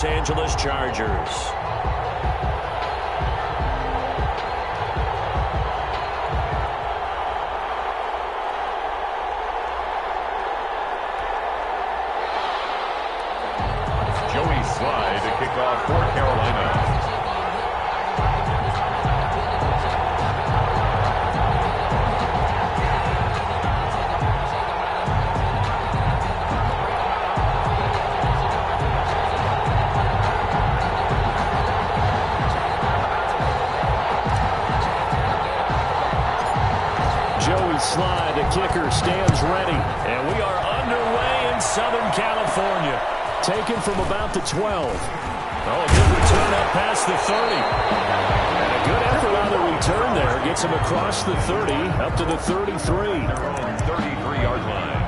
Los Angeles Chargers. Joey Slye to kick off for Carolina. Slide, the kicker, stands ready. And we are underway in Southern California. Taken from about the 12. Oh, a good return up past the 30. And a good effort on the return there. Gets him across the 30, up to the 33. 33-yard line.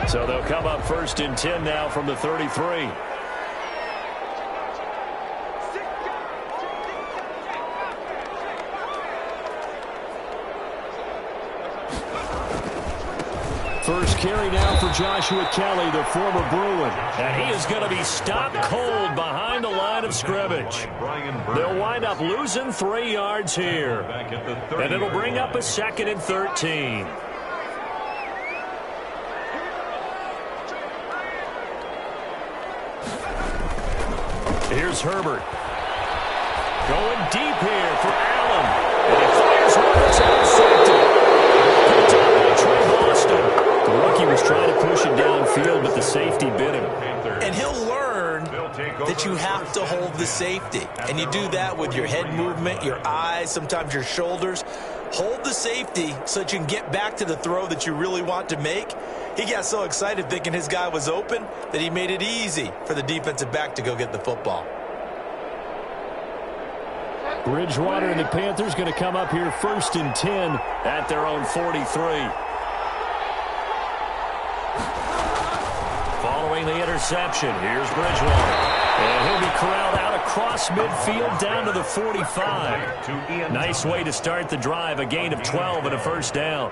So they'll come up 1st and 10 now from the 33. First carry now for Joshua Kelly, the former Bruin. And he is going to be stopped cold behind the line of scrimmage. They'll wind up losing 3 yards here. And it'll bring up a 2nd and 13. Here's Herbert. Going deep here for Allen. And he fires one that's intercepted. Picked up by Trey Boston. The rookie was trying to push it downfield, but the safety bit him. And he'll learn that you have to hold the safety. And you do that with your head movement, your eyes, sometimes your shoulders. Hold the safety so that you can get back to the throw that you really want to make. He got so excited thinking his guy was open that he made it easy for the defensive back to go get the football. Bridgewater and the Panthers going to come up here 1st and 10 at their own 43. Following the interception, here's Bridgewater. And he'll be corralled out across midfield down to the 45. Nice way to start the drive, a gain of 12 and a 1st down.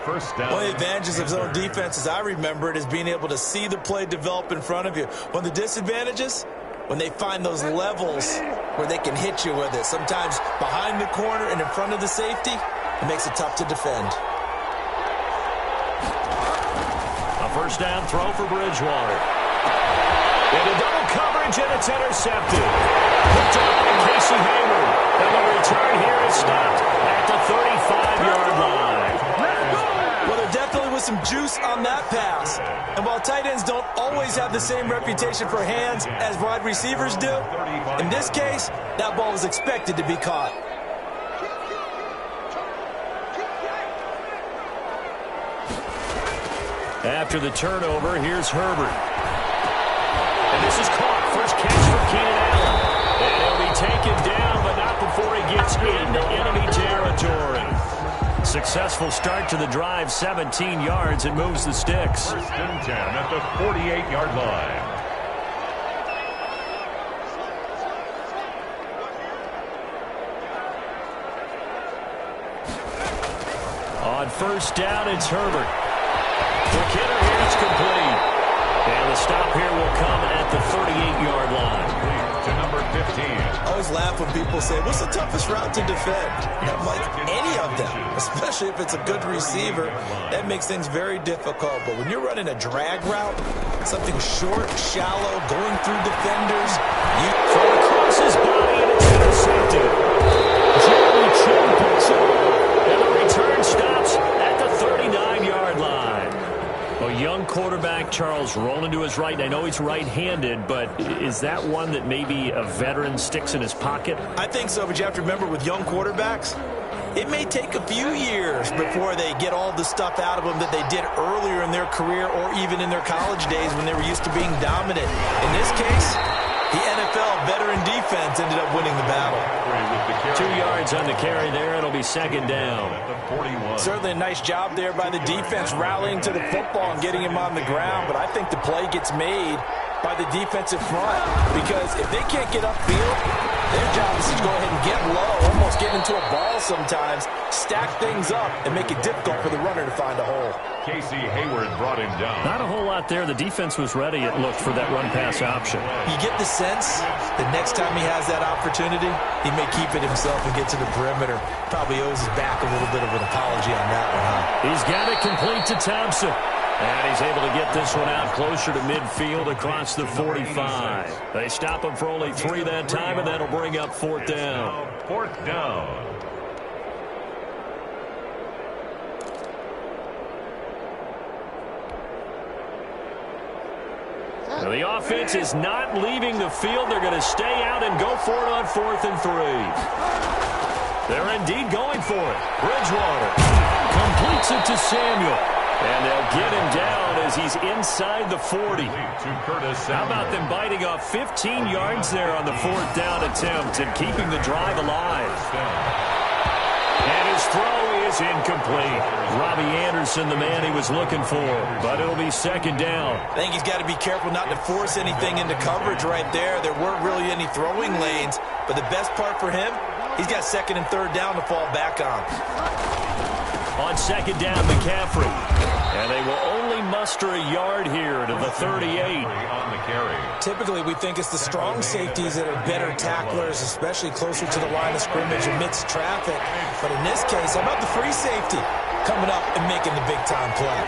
One of the advantages of zone defense, as I remember it, is being able to see the play develop in front of you. One of the disadvantages, when they find those levels where they can hit you with it, sometimes behind the corner and in front of the safety, it makes it tough to defend. A 1st down throw for Bridgewater. Into double coverage, and it's intercepted. Picked up by Casey Hayward. And the return here is stopped at the 35-yard line. Well, there definitely was some juice on that pass. And while tight ends don't always have the same reputation for hands as wide receivers do, in this case, that ball was expected to be caught. After the turnover, here's Herbert. And this is caught. First catch for Keenan Allen. And he'll be taken down, but not before he gets into enemy territory. Successful start to the drive, 17 yards, and moves the sticks. 1st and 10 at the 48-yard line. On 1st down, it's Herbert. The kidder here is complete. And the stop here will come at the 38-yard line. To number 15. I always laugh when people say, what's the toughest route to defend? And I'm like, any of them, especially if it's a good receiver. That makes things very difficult. But when you're running a drag route, something short, shallow, going through defenders, you throw across his body, and it's intercepted. Jeremy Chin picks it up, and the return stops at the 39-yard line. A young quarterback, Charles, rolling to his right. I know he's right-handed, but is that one that maybe a veteran sticks in his pocket? I think so, but you have to remember with young quarterbacks, it may take a few years before they get all the stuff out of them that they did earlier in their career or even in their college days when they were used to being dominant. In this case, the NFL veteran defense ended up winning the battle. 2 yards on the carry there. It'll be 2nd down. Certainly a nice job there by the defense rallying to the football and getting him on the ground, but I think the play gets made by the defensive front because if they can't get upfield, Their job is to go ahead and get low, almost get into a ball sometimes, stack things up, and make it difficult for the runner to find a hole. Casey Hayward brought him down. Not a whole lot there. The defense was ready, it looked, for that run-pass option. You get the sense that next time he has that opportunity, he may keep it himself and get to the perimeter. Probably owes his back a little bit of an apology on that one, huh? He's got it complete to Thompson. And he's able to get this one out closer to midfield across the 45. They stop him for only 3 that time, and that'll bring up 4th down. 4th down. Now the offense is not leaving the field. They're going to stay out and go for it on 4th and 3. They're indeed going for it. Bridgewater completes it to Samuel. And they'll get him down as he's inside the 40. How about them biting off 15 yards there on the 4th down attempt and keeping the drive alive? And his throw is incomplete. Robbie Anderson, the man he was looking for, but it'll be 2nd down. I think he's got to be careful not to force anything into coverage right there. There weren't really any throwing lanes, but the best part for him, he's got 2nd and 3rd down to fall back on. On 2nd down, McCaffrey. And they will only muster a yard here to the 38. On the carry. Typically, we think it's the strong safeties that are better tacklers, especially closer to the line of scrimmage amidst traffic. But in this case, how about the free safety coming up and making the big-time play?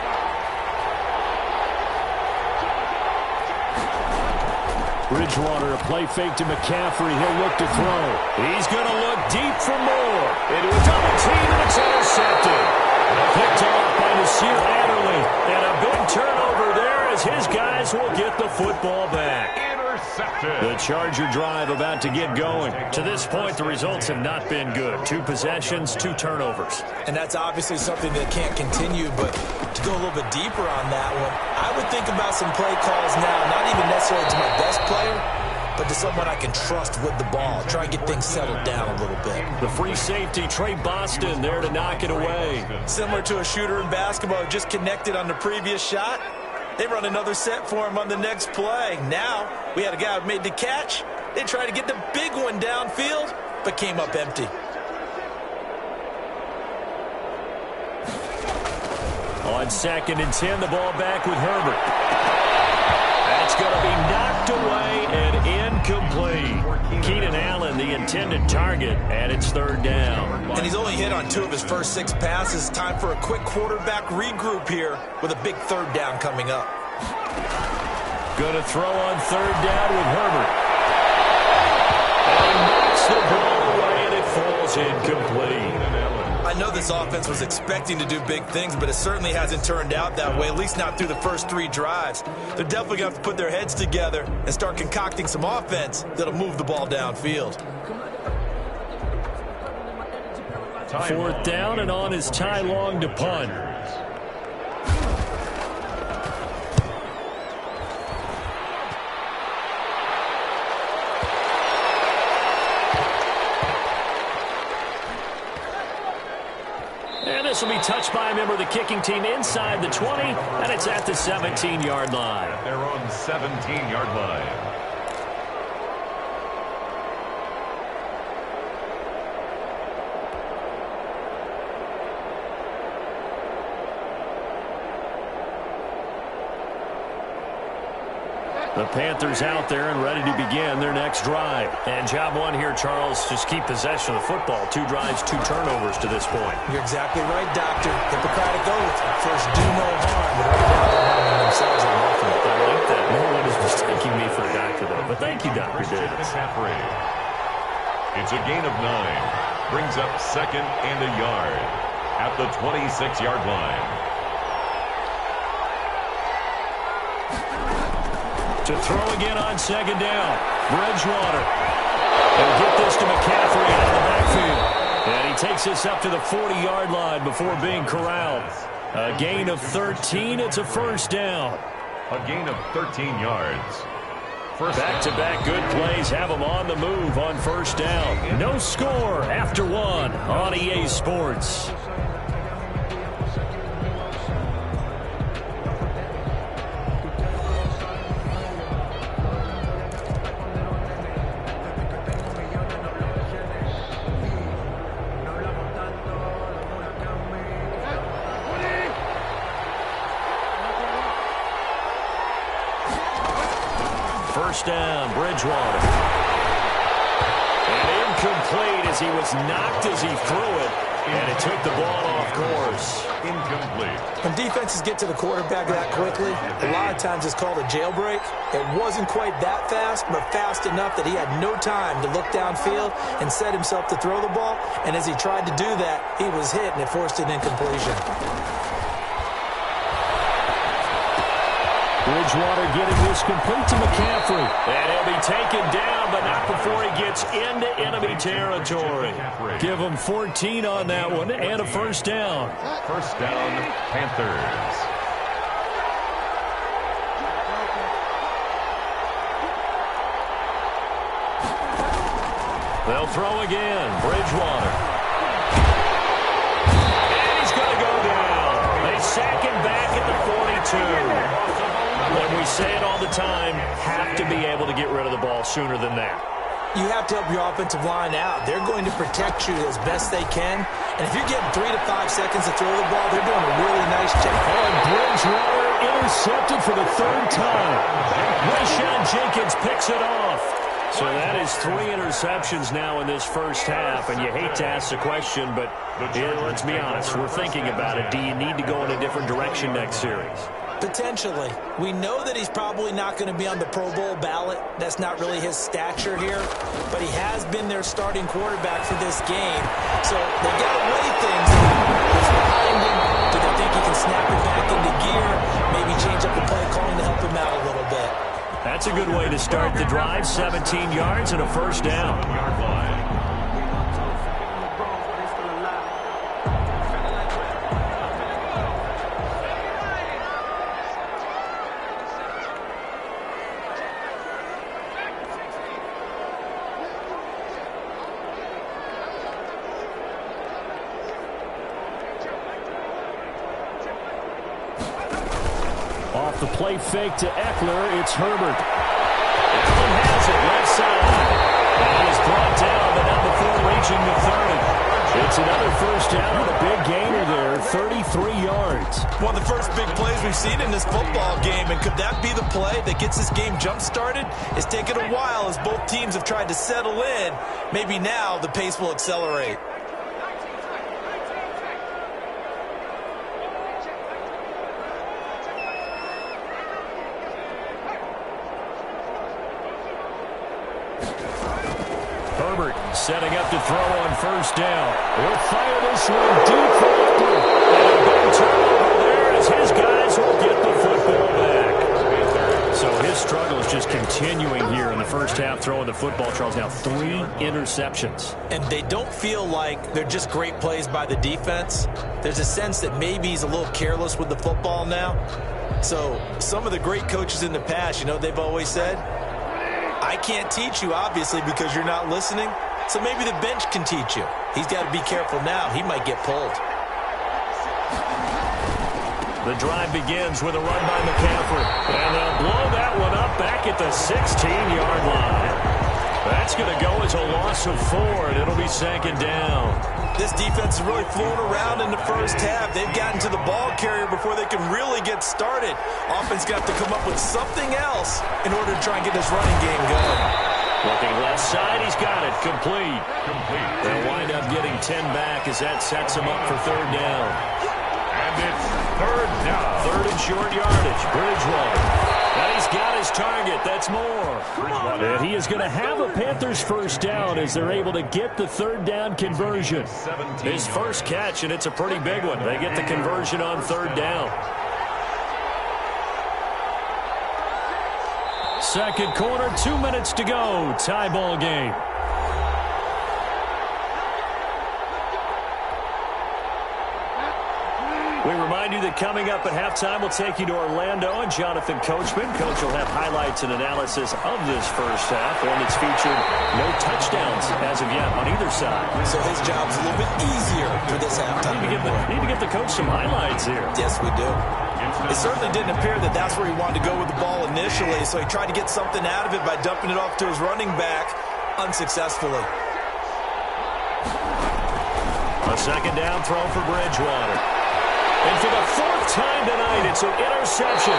Bridgewater, a play fake to McCaffrey. He'll look to throw. He's going to look deep for more. Into a double team, and it's intercepted. Picked off by Nasir Adderley. And a big turnover there as his guys will get the football back. Intercepted. The Charger drive about to get going. To this point, the results have not been good. 2 possessions, 2 turnovers. And that's obviously something that can't continue, but to go a little bit deeper on that one, I would think about some play calls now, not even necessarily to my best player, but to someone I can trust with the ball. Try and get things settled down a little bit. The free safety, Trey Boston, there to knock it away. Similar to a shooter in basketball who just connected on the previous shot, they run another set for him on the next play. Now, we had a guy who made the catch. They tried to get the big one downfield, but came up empty. On 2nd and 10, the ball back with Herbert. That's going to be knocked away and incomplete. Keenan Allen, the intended target, and it's 3rd down. And he's only hit on 2 of his first 6 passes. Time for a quick quarterback regroup here with a big 3rd down coming up. Going to throw on 3rd down with Herbert. And he knocks the ball away, and it falls incomplete. I know this offense was expecting to do big things, but it certainly hasn't turned out that way, at least not through the first 3 drives. They're definitely going to have to put their heads together and start concocting some offense that'll move the ball downfield. 4th down, and on is Ty Long to punt. And this will be touched by a member of the kicking team inside the 20, and it's at the 17-yard line. They're on 17-yard line. The Panthers out there and ready to begin their next drive. And job 1 here, Charles, just keep possession of the football. 2 drives, 2 turnovers to this point. You're exactly right, Doctor. Hippocratic oath. First, do no harm, but right now they're harming themselves on offense. I like that. No one is mistaking me for a doctor, though. But thank you, Dr. Davis. It's a gain of 9. Brings up 2nd and a yard at the 26-yard line. To throw again on 2nd down. Bridgewater. He'll get this to McCaffrey out of the backfield. And he takes this up to the 40-yard line before being corralled. A gain of 13. It's a 1st down. A gain of 13 yards. Back-to-back good plays have them on the move on 1st down. No score after 1 on EA Sports. first down. Bridgewater. And incomplete as he was knocked as he threw it. And it took the ball off course. Incomplete. When defenses get to the quarterback that quickly, a lot of times it's called a jailbreak. It wasn't quite that fast, but fast enough that he had no time to look downfield and set himself to throw the ball. And as he tried to do that, he was hit, and it forced an incompletion. Bridgewater getting this complete to McCaffrey. And he'll be taken down, but not before he gets into enemy territory. Give him 14 on that one and a first down. First down, Panthers. They'll throw again. Bridgewater. And he's going to go down. They sack him back at the 42. And we say it all the time, have to be able to get rid of the ball sooner than that. You have to help your offensive line out. They're going to protect you as best they can. And if you're getting 3 to 5 seconds to throw the ball, they're doing a really nice job. And Bridgewater intercepted for the third time. Rashawn Jenkins picks it off. So that is 3 interceptions now in this first half. And you hate to ask the question, but let's be honest. We're thinking about it. Do you need to go in a different direction next series? Potentially. We know that he's probably not going to be on the Pro Bowl ballot. That's not really his stature here. But he has been their starting quarterback for this game. So they got to weigh things. Who's behind him? Do they think he can snap it back into gear? Maybe change up the play calling to help him out a little bit. That's a good way to start the drive. 17 yards and a first down. Off the play fake to Eckler, it's Herbert. Allen has it, left side. And he's brought down, but not before reaching the 30. It's another first down and a big gainer there, 33 yards. One of the first big plays we've seen in this football game, and could that be the play that gets this game jump-started? It's taken a while as both teams have tried to settle in. Maybe now the pace will accelerate. Herbert setting up to throw on first down. He'll fire this one deep for Eckler. And a big turnover there as his guys will get the football back. So his struggle is just continuing here in the first half, throwing the football. Charles, now 3 interceptions. And they don't feel like they're just great plays by the defense. There's a sense that maybe he's a little careless with the football now. So some of the great coaches in the past, you know, they've always said, I can't teach you, obviously, because you're not listening. So maybe the bench can teach you. He's got to be careful now. He might get pulled. The drive begins with a run by McCaffrey. And they'll blow that one up back at the 16-yard line. That's going to go as a loss of 4, and it'll be second down. This defense is really flown around in the first half. They've gotten to the ball carrier before they can really get started. Offense got to come up with something else in order to try and get this running game going. Looking left side, he's got it. Complete. They'll wind up getting 10 back as that sets him up for third down. And it's third down. Third and short yardage. Bridgewater. And he's got his target. That's more. And he is going to have a Panthers first down as they're able to get the third down conversion. His first catch, and it's a pretty big one. They get the conversion on third down. Second quarter, 2 minutes to go. Tie ball game. We remind you that coming up at halftime, we'll take you to Orlando and Jonathan Coachman. Coach will have highlights and analysis of this first half, one that's featured no touchdowns as of yet on either side. So his job's a little bit easier for this halftime. Need to give the coach some highlights here. Yes, we do. It certainly didn't appear that that's where he wanted to go with the ball initially, so he tried to get something out of it by dumping it off to his running back unsuccessfully. A second down throw for Bridgewater. And for the 4th time tonight, it's an interception.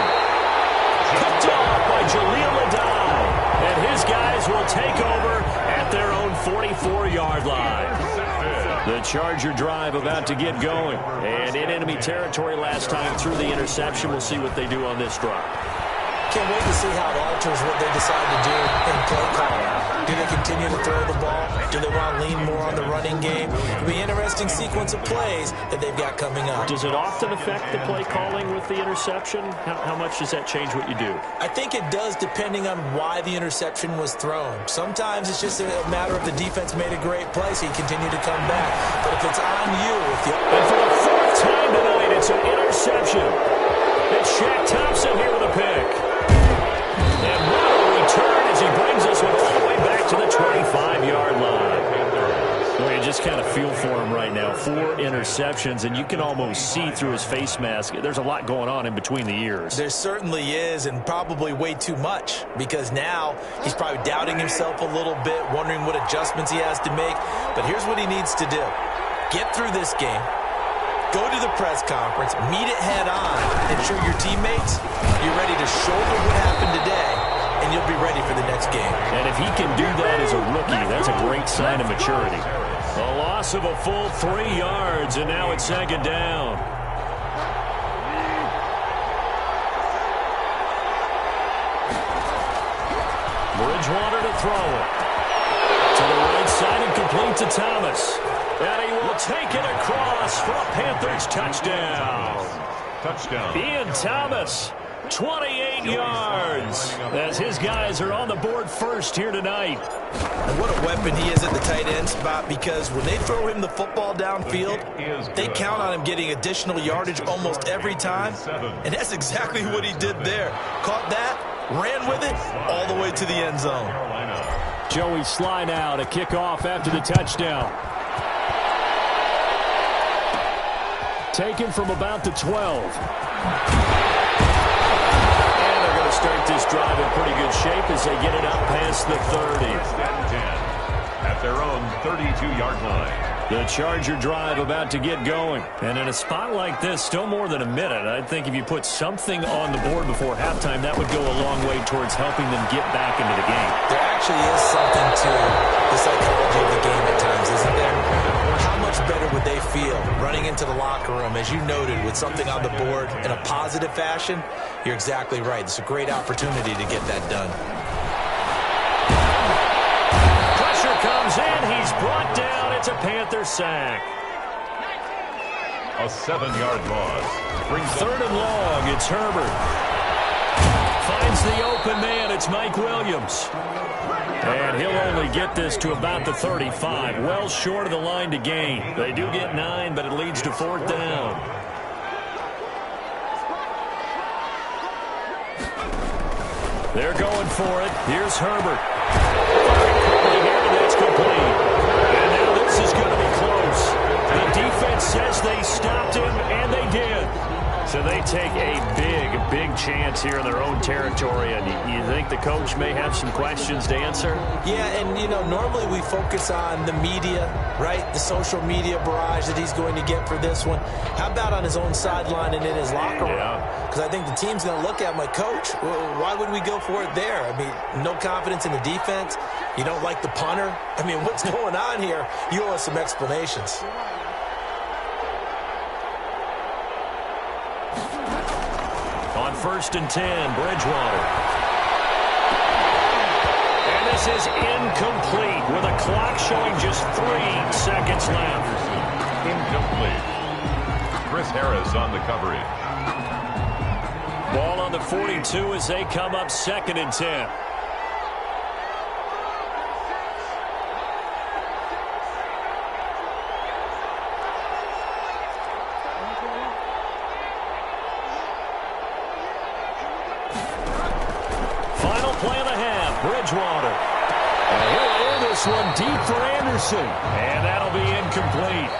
Picked off by Jaleel Adai. And his guys will take over at their own 44-yard line. The Charger drive about to get going. And in enemy territory last time through the interception. We'll see what they do on this drive. Can't wait to see how it alters what they decide to do in play calling. Do they continue to throw the ball? Do they want to lean more on the running game? It'll be an interesting sequence of plays that they've got coming up. Does it often affect the play calling with the interception? How much does that change what you do? I think it does, depending on why the interception was thrown. Sometimes it's just a matter of the defense made a great play, so you continue to come back. But if it's on you, and for the fourth time tonight, it's an interception. It's Shaq Thompson here with a pick. And what a return as he brings us all the way back to the 25-yard line. Well, you just kind of feel for him right now. 4 interceptions, and you can almost see through his face mask. There's a lot going on in between the ears. There certainly is, and probably way too much, because now he's probably doubting himself a little bit, wondering what adjustments he has to make. But here's what he needs to do. Get through this game. Go to the press conference, meet it head on, and show your teammates you're ready to shoulder what happened today, and you'll be ready for the next game. And if he can do that as a rookie, that's a great sign of maturity. A loss of a full 3 yards, and now it's second down. Bridgewater to throw it. To the right side and complete to Thomas. And he will take it across for a Panthers touchdown. Ian Thomas, 28 yards, as his guys are on the board first here tonight. And what a weapon he is at the tight end spot, because when they throw him the football downfield, they count on him getting additional yardage almost every time. And that's exactly what he did there. Caught that, ran with it, all the way to the end zone. Joey Sly now to kick off after the touchdown. Taken from about the 12. And they're going to start this drive in pretty good shape as they get it up past the 30. At their own 32-yard line. The Charger drive about to get going. And in a spot like this, still more than a minute, I think if you put something on the board before halftime, that would go a long way towards helping them get back into the game. There actually is something to the psychology of the game at times, isn't there? How much better would they feel running into the locker room, as you noted, with something on the board in a positive fashion? You're exactly right. It's a great opportunity to get that done. Pressure comes in. He's brought down. It's a Panther sack. A 7-yard loss. Brings third and long. It's Herbert. Finds the open man. It's Mike Williams. And he'll only get this to about the 35. Well short of the line to gain. They do get 9, but it leads to 4th down. They're going for it. Here's Herbert. That's complete. And now this is going to be close. The defense says they stopped him, and they did. So they take a big chance here in their own territory. And you think the coach may have some questions to answer? Yeah, and, you know, normally we focus on the media, right? The social media barrage that he's going to get for this one. How about on his own sideline and in his locker room? Because I think the team's going to look at him like, Coach, why would we go for it there? I mean, no confidence in the defense. You don't like the punter. I mean, what's going on here? You owe us some explanations. On 1st and 10, Bridgewater. And this is incomplete with a clock showing just 3 seconds left. Incomplete. Chris Harris on the coverage. Ball on the 42 as they come up 2nd and 10. Bridgewater. And he'll air this one deep for Anderson. And that'll be incomplete.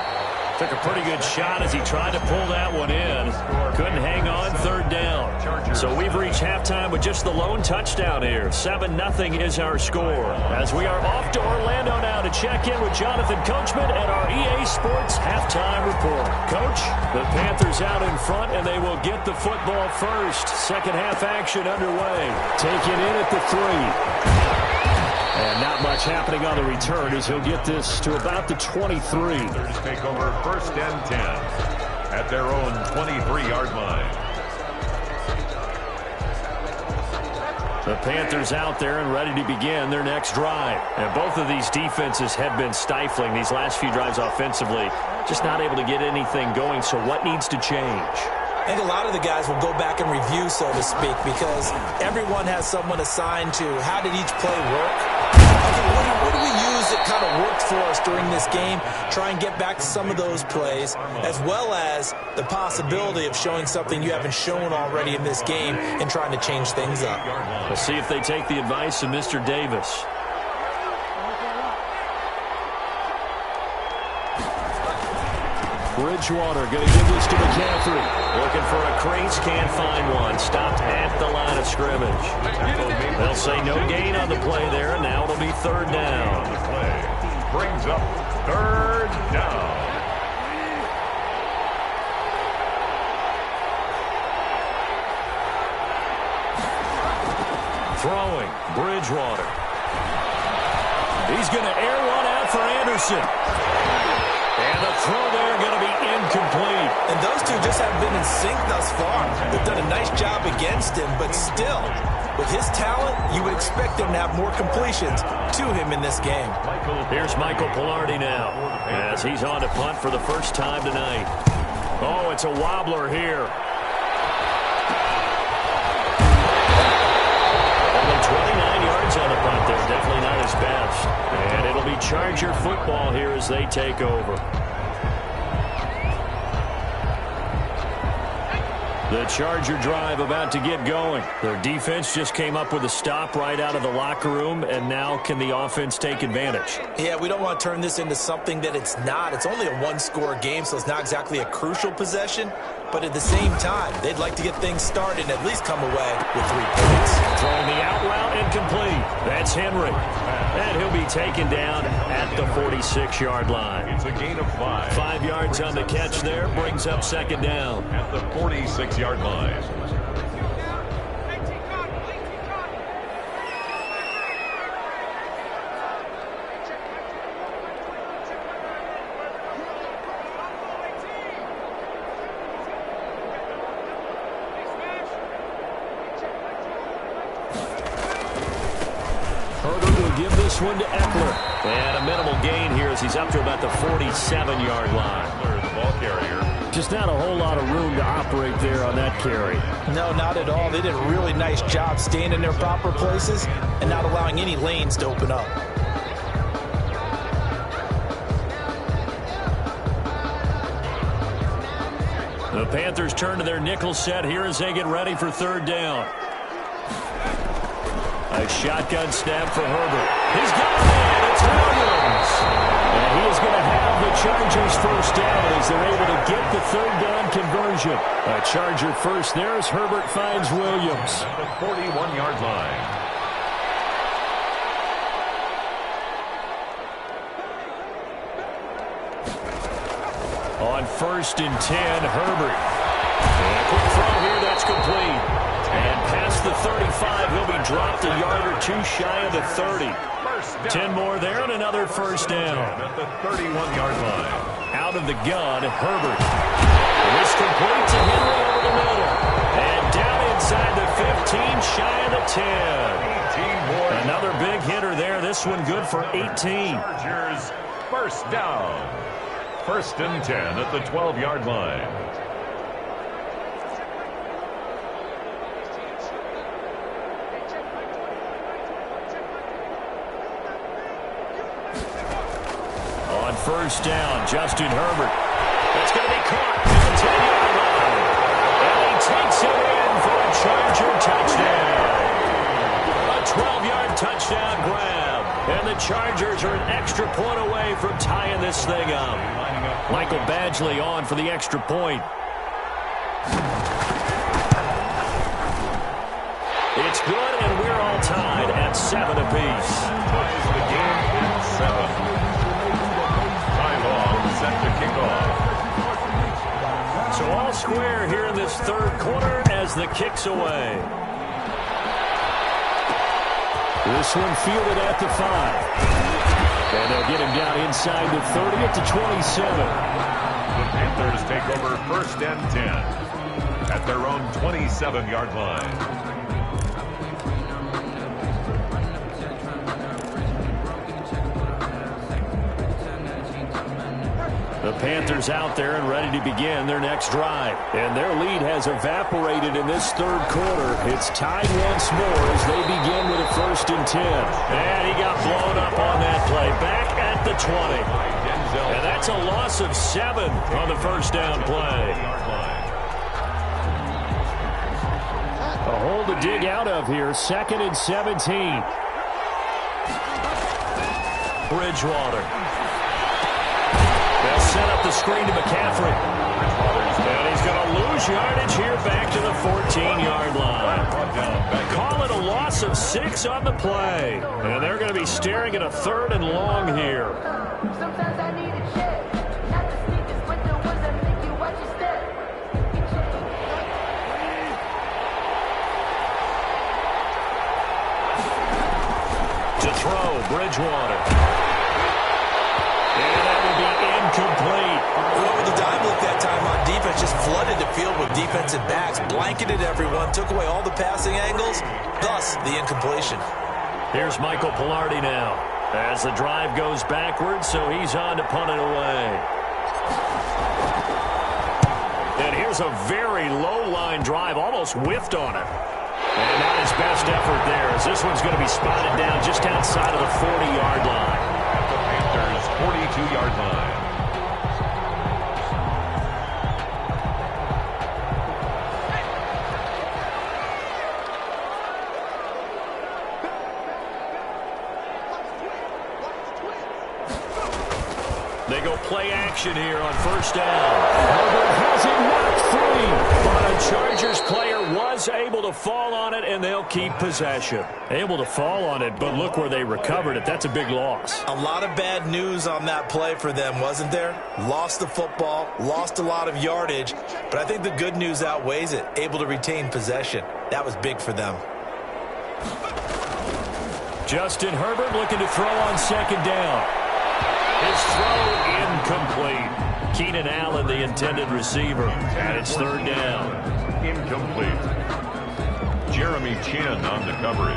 Took a pretty good shot as he tried to pull that one in. Couldn't hang on, 3rd down. So we've reached halftime with just the lone touchdown here. 7-0 is our score. As we are off to Orlando now to check in with Jonathan Coachman at our EA Sports Halftime Report. Coach, the Panthers out in front, and they will get the football first. Second half action underway. Take it in at the 3. And not much happening on the return as he'll get this to about the 23. Panthers take over 1st and 10 at their own 23-yard line. The Panthers out there and ready to begin their next drive. And both of these defenses have been stifling these last few drives offensively. Just not able to get anything going. So what needs to change? I think a lot of the guys will go back and review, so to speak, because everyone has someone assigned to how did each play work. Okay, what do we use that kind of worked for us during this game? Try and get back to some of those plays, as well as the possibility of showing something you haven't shown already in this game and trying to change things up. Let's see if they take the advice of Mr. Davis. Bridgewater going to give this to McCaffrey. Looking for a crease, can't find one. Stopped at the line of scrimmage. They'll say no gain on the play there, and now it'll be 3rd down. The play brings up 3rd down. Throwing, Bridgewater. He's going to air one out for Anderson. And the throw there going to be incomplete. And those two just haven't been in sync thus far. They've done a nice job against him, but still, with his talent, you would expect him to have more completions to him in this game. Here's Michael Pilardi now, as he's on to punt for the first time tonight. Oh, it's a wobbler here. Only 29 yards on the punt there. Definitely not his best. And it'll be Charger football here as they take over. The Charger drive about to get going. Their defense just came up with a stop right out of the locker room, and now can the offense take advantage? Yeah, we don't want to turn this into something that it's not. It's only a one-score game, so it's not exactly a crucial possession. But at the same time, they'd like to get things started and at least come away with 3 points. Throwing the out route incomplete. That's Henry. And he'll be taken down at the 46-yard line. It's a gain of 5. 5 yards on the catch there. Brings up 2nd down. At the 46-yard line. One to Eckler. And a minimal gain here as he's up to about the 47-yard line. The ball carrier. Just not a whole lot of room to operate there on that carry. No, not at all. They did a really nice job staying in their proper places and not allowing any lanes to open up. The Panthers turn to their nickel set here as they get ready for 3rd down. A shotgun snap for Herbert. He's got it in. It's Williams. And he is going to have the Chargers 1st down as they're able to get the 3rd down conversion. A Charger first there as Herbert finds Williams. At the 41-yard line. On 1st and 10, Herbert. And a quick throw here, that's complete. And past the 35, he'll be dropped a yard or 2 shy of the 30. 10 more there and another 1st down. At the 31-yard line. Out of the gun, Herbert. This complete to Henry over the middle. And down inside the 15, shy of the 10. 18 more. Another big hitter there. This one good for 18. Chargers 1st down. 1st and 10 at the 12-yard line. On 1st down, Justin Herbert. That's going to be caught at the 10-yard line. And he takes it in for a Charger touchdown. A 12-yard touchdown grab. And the Chargers are an extra point away from tying this thing up. Michael Badgley on for the extra point. It's good, and we're all tied at 7 apiece. Ties the game at 7. Set to kick off. So all square here in this 3rd quarter as the kick's away. This one fielded at the 5. And they'll get him down inside the 30 at the 27. The Panthers take over 1st and 10 at their own 27-yard line. The Panthers out there and ready to begin their next drive. And their lead has evaporated in this third quarter. It's tied once more as they begin with a 1st and 10. And he got blown up on that play. Back at the 20. And that's a loss of 7 on the 1st down play. A hole to dig out of here. 2nd and 17. Bridgewater. They'll set up the screen to McCaffrey. And he's going to lose yardage here back to the 14-yard line. Call it a loss of 6 on the play. And they're going to be staring at a 3rd and long here. Sometimes I need a check. Not the sneakers, but the ones that make you watch your step. To throw, Bridgewater. And that will be incomplete. Over the dime look that time on defense, just flooded the field with defensive backs, blanketed everyone, took away all the passing angles, thus the incompletion. Here's Michael Pilardi now as the drive goes backwards, so he's on to punt it away. And here's a very low-line drive, almost whiffed on it. And not his best effort there, as this one's going to be spotted down just outside of the 40-yard line. At the Panthers' 42-yard line. They go play action here on 1st down. Herbert has it knocked free. But a Chargers player was able to fall on it, and they'll keep possession. Able to fall on it, but look where they recovered it. That's a big loss. A lot of bad news on that play for them, wasn't there? Lost the football, lost a lot of yardage, but I think the good news outweighs it. Able to retain possession. That was big for them. Justin Herbert looking to throw on 2nd down. His throw incomplete. Keenan Allen, the intended receiver, and it's 3rd down. Incomplete. Jeremy Chin on the coverage.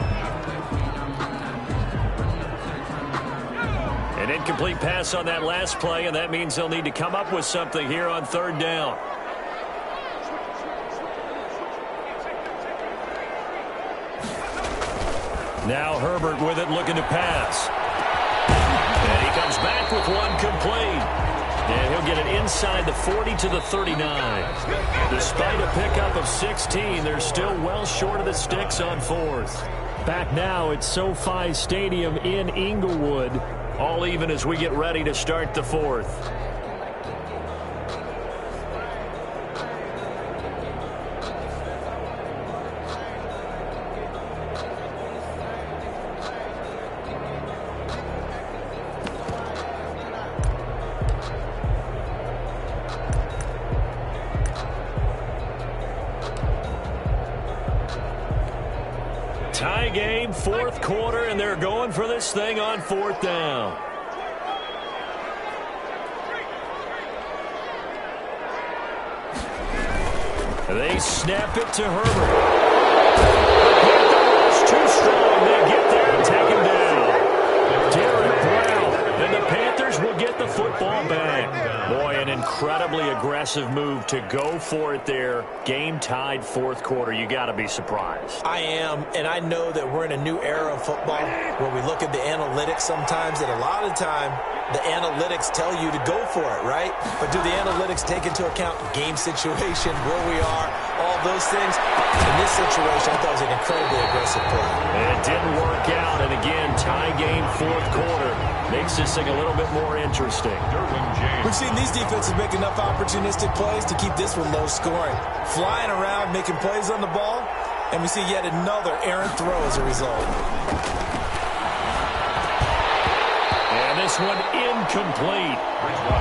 An incomplete pass on that last play, and that means they'll need to come up with something here on 3rd down. Now Herbert with it, looking to pass. And he comes back with one complete. And he'll get it inside the 40 to the 39. Despite a pickup of 16, they're still well short of the sticks on 4th. Back now at SoFi Stadium in Inglewood. All even as we get ready to start the 4th. Tie game, 4th quarter, and they're going for this thing on 4th down. They snap it to Herbert. It's too strong. They get there and take him down. Derek Brown. And the Panthers will get the football back. Boy, an incredibly aggressive move to go for it there. Game tied 4th quarter. You got to be surprised. I am, and I know that we're in a new era of football where we look at the analytics sometimes, and a lot of the time the analytics tell you to go for it, right? But do the analytics take into account game situation, where we are, all those things? In this situation, I thought it was an incredibly aggressive play. And it didn't work out, and again, tie game 4th quarter. Makes this thing a little bit more interesting. We've seen these defenses make enough opportunistic plays to keep this one low scoring. Flying around, making plays on the ball, and we see yet another errant throw as a result. And this one incomplete.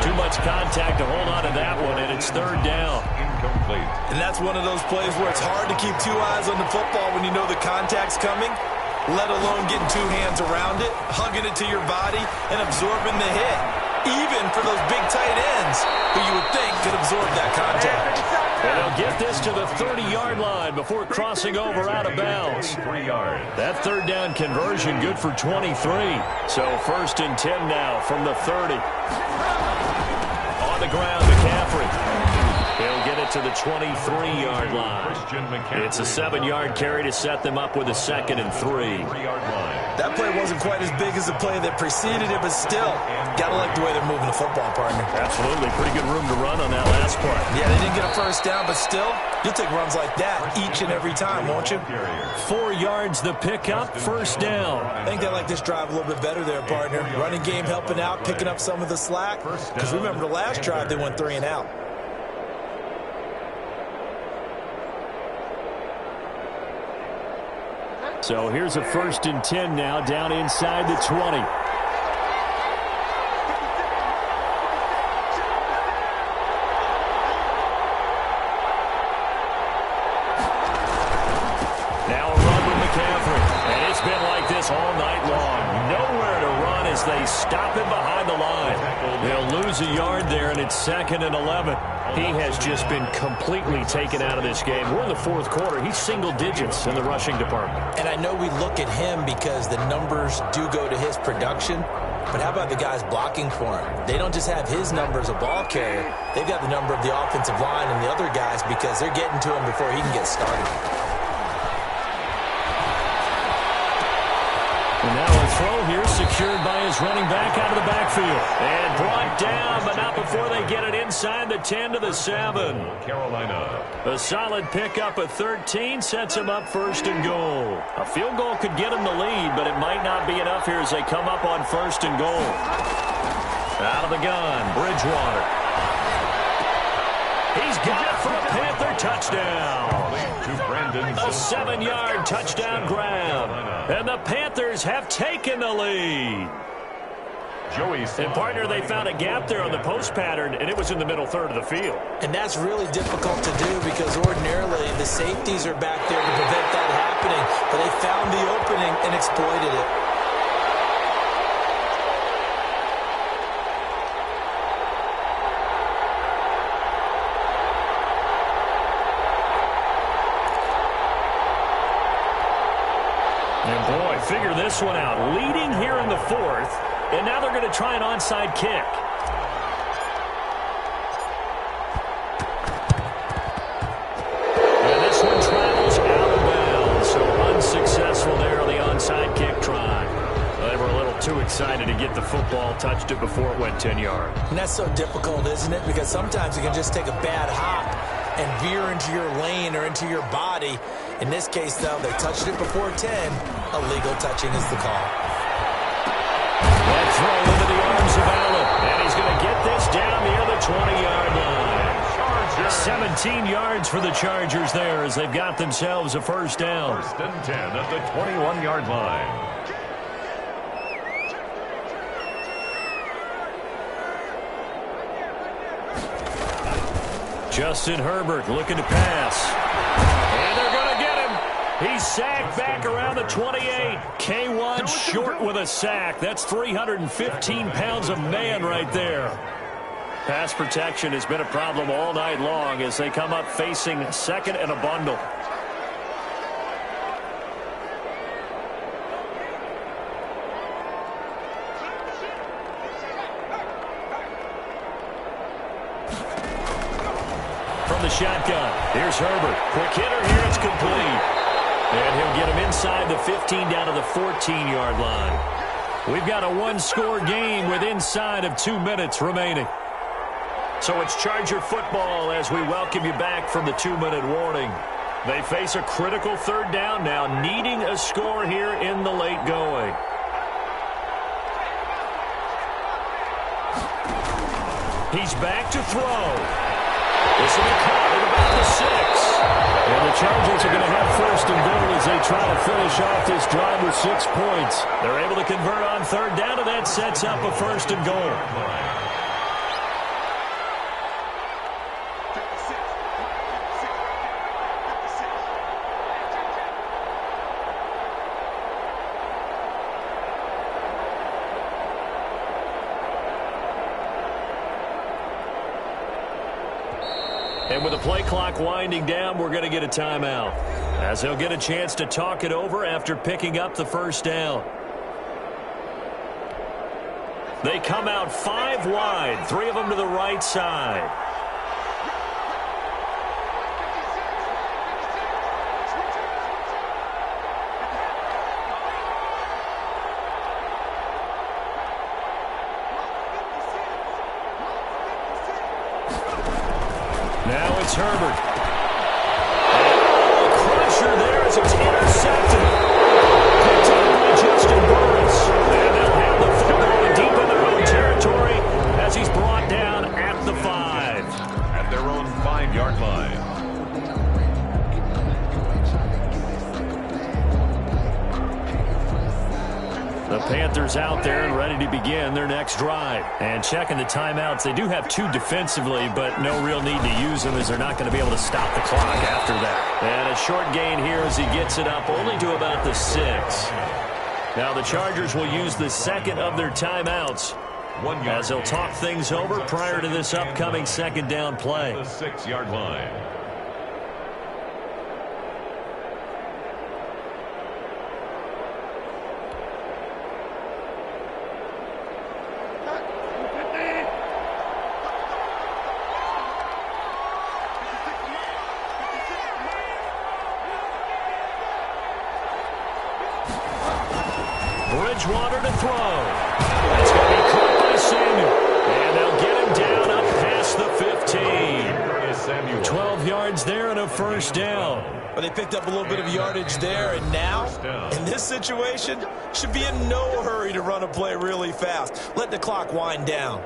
Too much contact to hold on to that one, and it's 3rd down. Incomplete. And that's one of those plays where it's hard to keep 2 eyes on the football when you know the contact's coming. let alone getting two hands around it, hugging it to your body, and absorbing the hit. Even for those big tight ends who you would think could absorb that contact. And they'll get this to the 30-yard line before crossing over out of bounds. That third down conversion good for 23. So 1st and 10 now from the 30. On the ground, McCaffrey. He'll get it to the 23-yard line. It's a 7-yard carry to set them up with a 2nd and 3. That play wasn't quite as big as the play that preceded it, but still, gotta like the way they're moving the football, partner. Absolutely. Pretty good room to run on that last play. Yeah, they didn't get a first down, but still, you'll take runs like that each and every time, won't you? 4 yards the pickup, 1st down. I think they like this drive a little bit better there, partner. Running game helping out, picking up some of the slack. Because remember, the last drive, they went 3 and out. So here's a 1st and 10 now, down inside the 20. Now a run with McCaffrey. And it's been like this all night long. Nowhere to run as they stop him behind the line. They'll lose a yard there, and it's 2nd and 11. He has just been completely taken out of this game. We're in the 4th quarter. He's single digits in the rushing department. And I know we look at him because the numbers do go to his production. But how about the guys blocking for him? They don't just have his number as a ball carrier. They've got the number of the offensive line and the other guys because they're getting to him before he can get started. And now a throw here secured by his running back out of the backfield. And brought down, but not before they get it inside the 10 to the 7. Carolina. A solid pickup of 13 sets him up 1st and goal. A field goal could get him the lead, but it might not be enough here as they come up on 1st and goal. Out of the gun, Bridgewater. He's got it for a Panther touchdown. A 7-yard touchdown grab. And the Panthers have taken the lead. And, partner, they found a gap there on the post pattern, and it was in the middle third of the field. And that's really difficult to do because ordinarily the safeties are back there to prevent that happening. But they found the opening and exploited it. And, boy, figure this one out. Leading here in the 4th, and now they're going to try an onside kick. And this one travels out of bounds, so unsuccessful there on the onside kick try. They were a little too excited to get the football, touched it before it went 10 yards. And that's so difficult, isn't it? Because sometimes you can just take a bad hop and veer into your lane or into your body. In this case, though, they touched it before 10. Illegal touching is the call. And throw into the arms of Allen. And he's going to get this down near the 20-yard line. 17 yards for the Chargers there as they've got themselves a 1st down. 1st and 10 at the 21-yard line. Justin Herbert looking to pass. And they're going to get him. He's sacked back around the 28. K1 short with a sack. That's 315 pounds of man right there. Pass protection has been a problem all night long as they come up facing 2nd and a bundle. From the shotgun, here's Herbert. Quick hitter here, it's complete. And he'll get him inside the 15 down to the 14-yard line. We've got a one-score game with inside of 2 minutes remaining. So it's Charger football as we welcome you back from the 2-minute warning. They face a critical 3rd down now, needing a score here in the late going. He's back to throw. This will be caught at about the 6. And the Chargers are going to have 1st and goal as they try to finish off this drive with 6 points. They're able to convert on 3rd down, and that sets up a 1st and goal. And with the play clock winding down, we're going to get a timeout, as they'll get a chance to talk it over after picking up the first down. They come out 5 wide, 3 of them to the right side. Now it's Herbert. And crusher there as it's intercepted. Picked up by Justin Burris. And they'll have the football deep in their own territory as he's brought down at the 5. At their own 5-yard line. The Panthers out there and ready to begin their next drive. And checking the timeouts, they do have 2 defensively, but no real need to use them as they're not going to be able to stop the clock after that. And a short gain here as he gets it up only to about the 6. Now the Chargers will use the second of their timeouts as they'll talk things over prior to this upcoming second down play. The 6-yard line. Bridgewater to throw. That's going to be caught by Samuel. And they'll get him down up past the 15. 12 yards there and a first down. But they picked up a little bit of yardage there, and now, in this situation, should be in no hurry to run a play really fast. Let the clock wind down.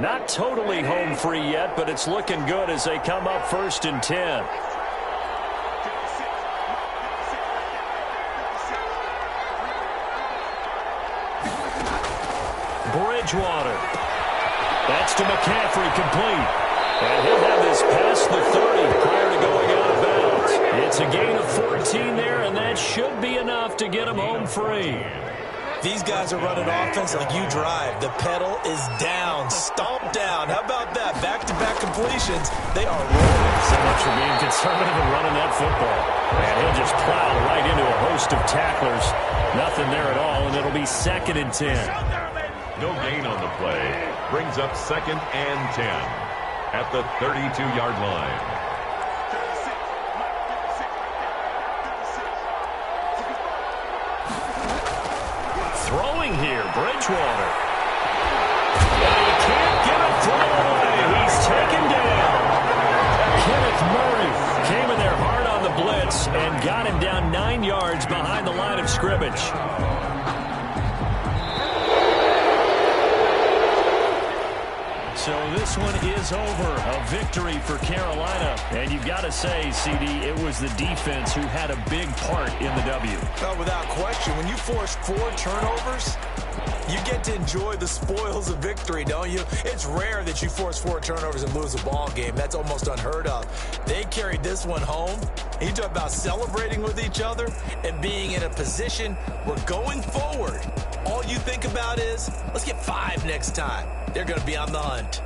Not totally home free yet, but it's looking good as they come up 1st and 10. Bridgewater. That's to McCaffrey, complete. And he'll have this past the 30 prior to going out of bounds. It's a gain of 14 there, and that should be enough to get him home free. These guys are running offense like you drive. The pedal is down, stomped down. How about that? Back-to-back completions. They are rolling. So much for being conservative and running that football. And he'll just plow right into a host of tacklers. Nothing there at all, and it'll be 2nd and 10. No gain on the play. Brings up 2nd and 10 at the 32-yard line. Throwing here, Bridgewater. And he can't get a throw away. He's taken down. Kenneth Murray came in there hard on the blitz and got him down 9 yards behind the line of scrimmage. So this one is over. A victory for Carolina. And you've got to say, CD, it was the defense who had a big part in the W. Well, without question, when you force 4 turnovers, you get to enjoy the spoils of victory, don't you? It's rare that you force 4 turnovers and lose a ball game. That's almost unheard of. They carried this one home. You talk about celebrating with each other and being in a position where going forward, all you think about is, let's get 5 next time. They're going to be on the hunt.